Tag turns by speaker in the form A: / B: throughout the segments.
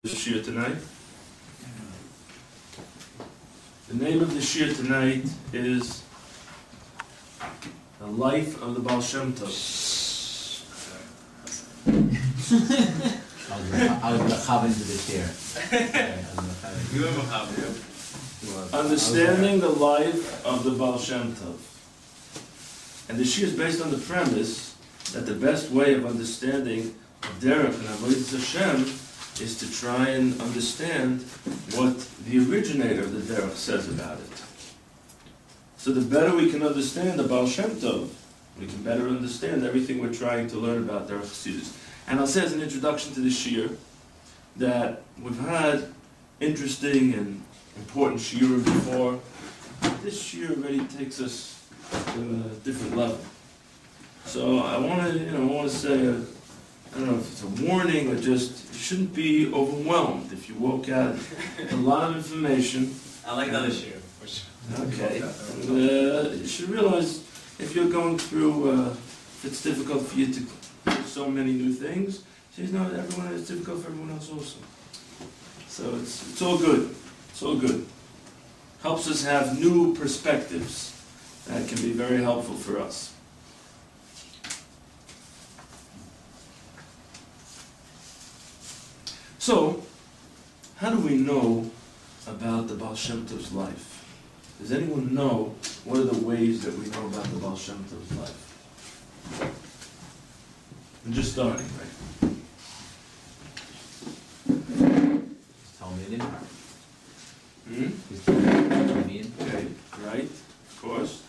A: The shir tonight. The name of the shir tonight is The Life of the Baal Shem Tov.
B: I was mechav into the chair.
C: You were mechav,
A: Understanding the life of the Baal Shem Tov. And the shir is based on the premise that the best way of understanding Derech and Avodas Hashem is to try and understand what the originator of the Derech says about it. So the better we can understand the Baal Shem Tov, we can better understand everything we're trying to learn about Derech Chassidus. And I'll say as an introduction to the shir that we've had interesting and important shiurim before. This shir already takes us to a different level. So I want to say I don't know if it's a warning or just, you shouldn't be overwhelmed if you woke out a lot of information.
C: I like that issue, for sure.
A: Okay. You should realize if you're going through, if it's difficult for you to do so many new things, it's difficult for everyone else also. So it's all good. It's all good. Helps us have new perspectives that can be very helpful for us. So, how do we know about the Baal Shem Tov's life? Does anyone know what are the ways that we know about the Baal Shem Tov's life? I'm just starting, right?
B: Talmudim.
A: Okay, right, of course.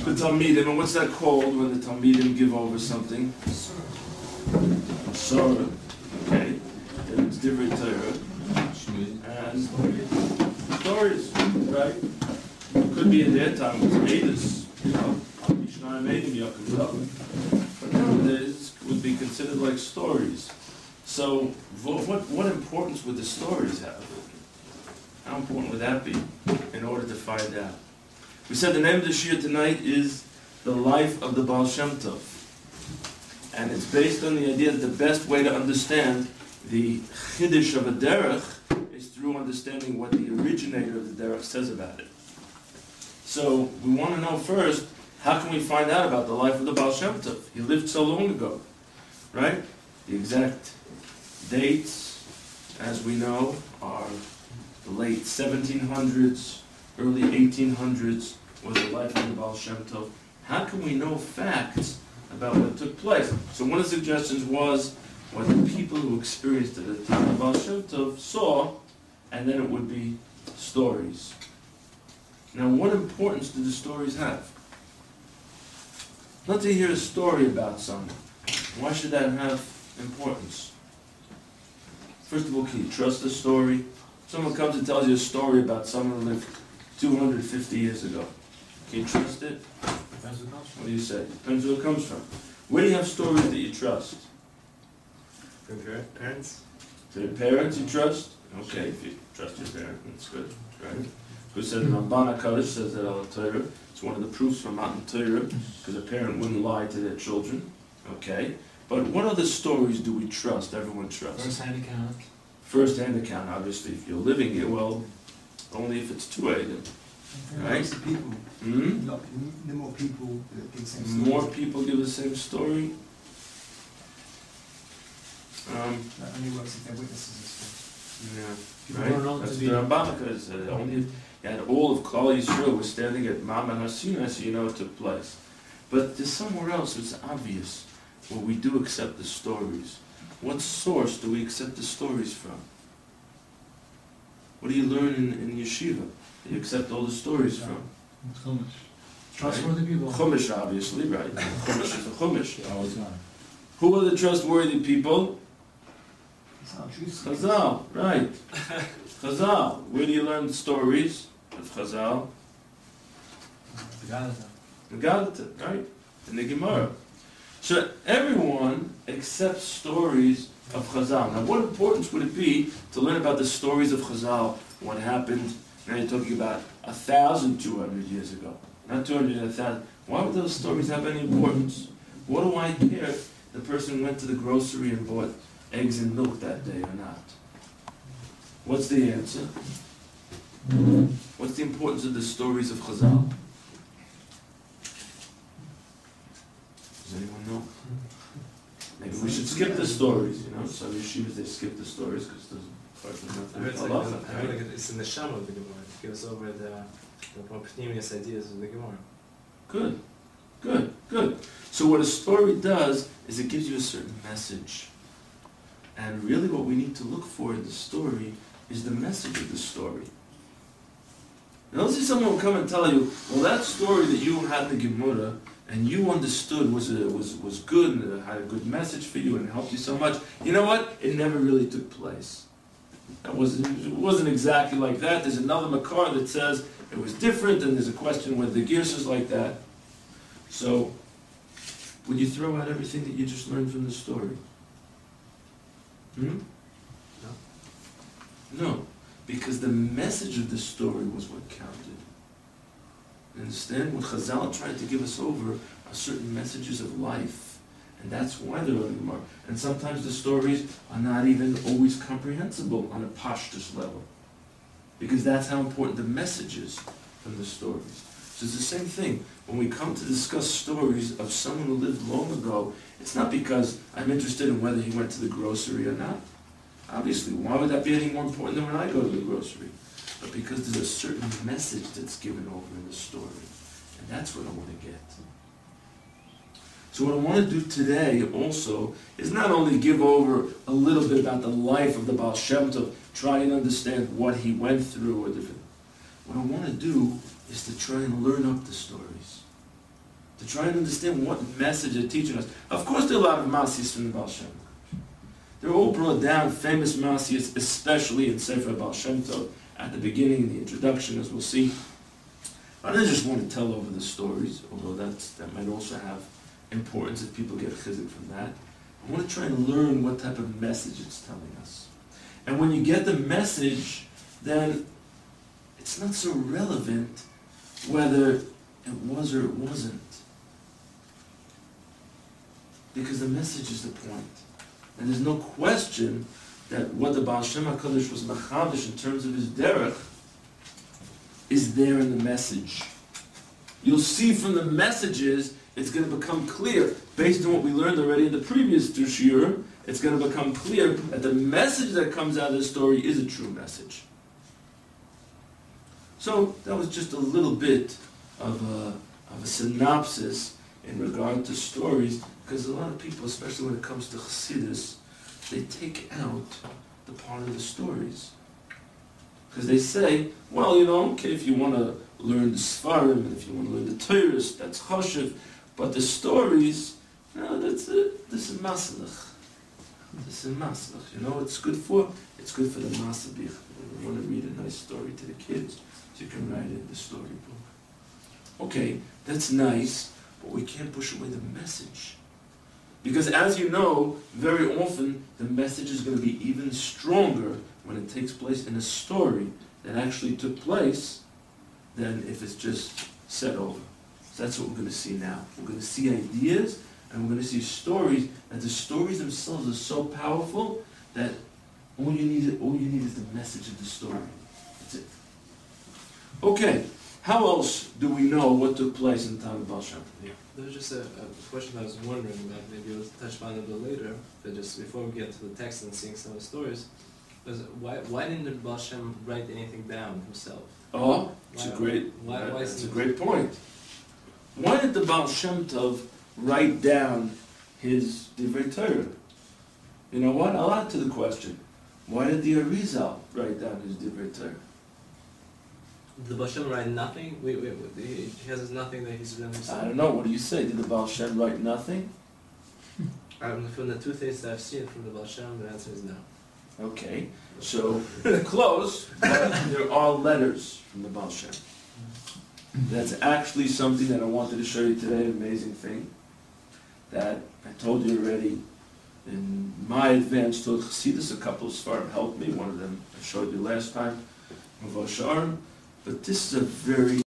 A: The Talmudim, and what's that called when the Talmudim give over something? Sorah. Okay, then it's different Torah. And stories, right? Could be in their time, it was Edus, Mishnah Medim Yaakov. But nowadays, it would be considered like stories. So, what importance would the stories have? How important would that be in order to find out? We said the name of the shir tonight is The Life of the Baal Shem Tov. And it's based on the idea that the best way to understand the chiddush of a derech is through understanding what the originator of the derech says about it. So we want to know first, how can we find out about the life of the Baal Shem Tov? He lived so long ago, right? The exact dates, as we know, are the late 1700s, early 1800s was the life of the Baal Shem Tov. How can we know facts about what took place? So one of the suggestions was what the people who experienced it at the time of Baal Shem Tov saw, and then it would be stories. Now, what importance do the stories have? Not to hear a story about someone. Why should that have importance? First of all, can you trust a story? Someone comes and tells you a story about someone who lived 250 years ago. Can you trust it?
C: Depends who it comes from.
A: What do you say? Depends who it comes from. Where do you have stories that you trust?
C: From your parents?
A: To your parents you trust? Okay, if you trust your parents, that's good. Right? Who said the Ramban HaKadosh says that al Torah. It's one of the proofs from Matan Torah, because a parent wouldn't lie to their children. Okay? But what other stories do we trust? Everyone trusts.
C: First-hand account.
A: First-hand account, obviously. If you're living it, well, only if it's two-way then. Right?
D: Lots of people. The more people that give the same story.
A: More people give the same story.
D: That only works if they're witnesses,
A: Yeah, right? That's the Rambam, because only if you had all of Klal Yisrael was standing at Ma'amad Har Sinai, so you know it took place. But there's somewhere else it's obvious where we do accept the stories. What source do we accept the stories from? What do you learn in yeshiva? You accept all the stories from?
C: Chumash.
D: Trustworthy people.
A: Chumash, obviously, right? Chumash is a Chumash.
B: Always not.
A: Who are the trustworthy people?
D: Chazal.
A: Chazal, right. Chazal. Where do you learn stories of Chazal? The Galata, right? In the Gemara. So everyone accepts stories of Chazal. Now what importance would it be to learn about the stories of Chazal? What happened? Now you're talking about 1,200 years ago. Not 200, 1,000. Why would those stories have any importance? What do I care if the person went to the grocery and bought eggs and milk that day or not? What's the answer? What's the importance of the stories of Chazal? Does anyone know? Maybe we should skip the stories, Some yeshivas, they skip the stories because the person
C: I
A: doesn't
C: heard
A: have
C: like it's in the Shama of the Gemara. It gives over the more pneumius ideas of the Gemara.
A: Good, good, good. So what a story does is it gives you a certain message. And really what we need to look for in the story is the message of the story. And let's see someone will come and tell you, well, that story that you had in the Gemara and you understood was good and it had a good message for you and helped you so much. You know what? It never really took place. It wasn't exactly like that. There's another makar that says it was different, and there's a question whether the gears is like that. So, would you throw out everything that you just learned from the story? No, because the message of the story was what counted. Understand? What Chazal tried to give us over are certain messages of life. And that's why they're in the Gemara. And sometimes the stories are not even always comprehensible on a pashtus level. Because that's how important the message is from the stories. So it's the same thing. When we come to discuss stories of someone who lived long ago, it's not because I'm interested in whether he went to the grocery or not. Obviously, why would that be any more important than when I go to the grocery? But because there's a certain message that's given over in the story. And that's what I want to get. So what I want to do today also is not only give over a little bit about the life of the Baal Shem Tov, try and understand what he went through or different. What I want to do is to try and learn up the stories. To try and understand what message they're teaching us. Of course there are a lot of masiyas from the Baal Shem Tov. They're all brought down, famous masiyas, especially in Sefer Baal Shem Tov, at the beginning, in the introduction, as we'll see. I don't just want to tell over the stories, although that might also have importance if people get chizuk from that. I want to try and learn what type of message it's telling us. And when you get the message, then it's not so relevant whether it was or it wasn't. Because the message is the point. And there's no question that what the Baal Shem HaKadosh was machadish in terms of his derech is there in the message. You'll see from the messages it's going to become clear, based on what we learned already in the previous two shiur, it's going to become clear that the message that comes out of the story is a true message. So that was just a little bit of a synopsis in regard to stories, because a lot of people, especially when it comes to Chassidus, they take out the part of the stories. Because they say, well, okay, if you want to learn the Sfarim, and if you want to learn the Torah, that's Choshev, but the stories, no, that's it. This is Masalach. This is Masalach. It's good for? It's good for the Masabich. You want to read a nice story to the kids, so you can write it in the storybook. Okay, that's nice, but we can't push away the message. Because as you know, very often the message is going to be even stronger when it takes place in a story that actually took place than if it's just said over. So that's what we're going to see now. We're going to see ideas, and we're going to see stories, and the stories themselves are so powerful that all you need is the message of the story. That's it. Okay, how else do we know what took place in the time of Baal Shem Tov?
C: There was just a question I was wondering about, maybe we'll touch on it a bit later, but just before we get to the text and seeing some of the stories, was why didn't the Baal Shem write anything down himself?
A: Oh, that's a great point. Why did the Baal Shem Tov write down his Divrei Torah? You know what? I'll add to the question. Why did the Arizal write down his Divrei Torah?
C: Did the Baal Shem write nothing? He has nothing that he's written himself?
A: I don't know. What do you say? Did the Baal Shem write nothing?
C: From the two things that I've seen from the Baal Shem, the answer is no.
A: Okay, so close, but there are letters from the Baal Shem. That's actually something that I wanted to show you today, an amazing thing, that I told you already in my advanced Tod Chassidus. A couple of Sfarim helped me. One of them I showed you last time, Mavashar. But this is a very